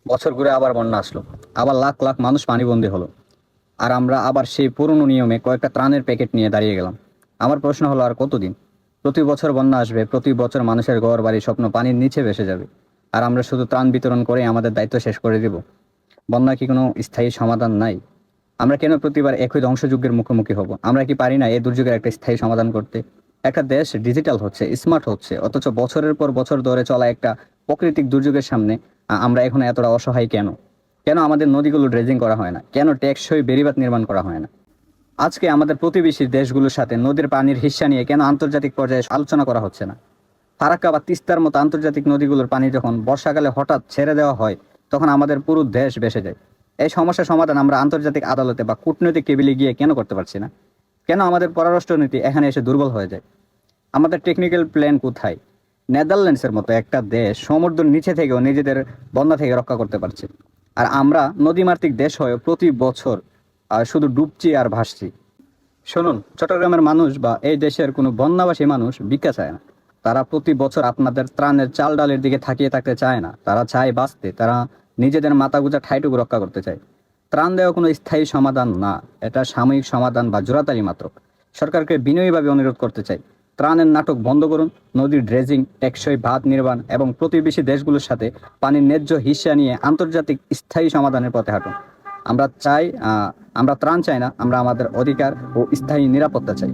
বছর ঘুরে আবার বন্যা আসলো, আবার লাখ লাখ মানুষ পানিবন্দী হলো। আর আমরা আবার সেই পুরনো নিয়মে কয়েকটা ত্রাণের প্যাকেট নিয়ে দাঁড়িয়ে গেলাম। আমার প্রশ্ন হলো, আর কতদিন? প্রতি বছর বন্যা আসবে, প্রতি বছর মানুষের ঘর বাড়ি স্বপ্ন পানির নিচে ভেসে যাবে। আর আমরা শুধু ত্রাণ বিতরণ করে আমাদের দায়িত্ব শেষ করে দিব। বন্যা কি কোনো স্থায়ী সমাধান নাই? আমরা কেন প্রতিবার একই ধ্বংসযজ্ঞের মুখোমুখি হব? আমরা কি পারি না এই দুর্যোগের একটা স্থায়ী সমাধান করতে? একটা দেশ ডিজিটাল হচ্ছে, স্মার্ট হচ্ছে, অথচ বছরের পর বছর ধরে চলা একটা প্রাকৃতিক দুর্যোগের সামনে আমরা এখন এতটা অসহায় কেন? কেন আমাদের নদীগুলো ড্রেজিং করা হয় না? কেন টেকসই বেড়িবাঁধ নির্মাণ করা হয় না? আজকে আমাদের প্রতিবেশী দেশগুলোর সাথে নদীর পানির হিস্সা নিয়ে কেন আন্তর্জাতিক পর্যায়ে আলোচনা করা হচ্ছে না? ফারাক্কা বা তিস্তার মতো আন্তর্জাতিক নদীগুলোর পানি যখন বর্ষাকালে হঠাৎ ছেড়ে দেওয়া হয়, তখন আমাদের পুরো দেশ ভেসে যায়। এই সমস্যার সমাধান আমরা আন্তর্জাতিক আদালতে বা কূটনৈতিক টেবিলে গিয়ে কেন করতে পারছি না? কেন আমাদের পররাষ্ট্রনীতি এখানে এসে দুর্বল হয়ে যায়? আমাদের টেকনিক্যাল প্ল্যান কোথায়? নেদারল্যান্ডসের মতো একটা দেশ সমুদ্রের নিচে থেকেও নিজেদের বন্যা থেকে রক্ষা করতে পারছে, আর আমরা নদীমাতৃক দেশ হয়ে প্রতি বছর শুধু ডুবছি আর ভাসছি। শুনুন, চট্টগ্রামের মানুষ বা এই দেশের কোনো বন্যাবাসী মানুষ ভিক্ষা চায় না। তারা প্রতি বছর আপনাদের ত্রাণের চাল ডালের দিকে তাকিয়ে থাকতে চায় না, তারা চায় বাঁচতে। তারা নিজেদের মাথা গোঁজা ঠাইটুকু রক্ষা করতে চায়। ত্রাণ দেওয়া কোনো স্থায়ী সমাধান না, এটা সাময়িক সমাধান বা জোরাতালি মাত্র। সরকারকে বিনয়ীভাবে অনুরোধ করতে চাই, ত্রাণের নাটক বন্ধ করুন। নদীর ড্রেজিং, টেকসই বাঁধ নির্মাণ এবং প্রতিবেশী দেশগুলোর সাথে পানির ন্যায্য হিস্সা নিয়ে আন্তর্জাতিক স্থায়ী সমাধানের পথে হাঁটুন। আমরা চাই, আমরা ত্রাণ চাই না, আমরা আমাদের অধিকার ও স্থায়ী নিরাপত্তা চাই।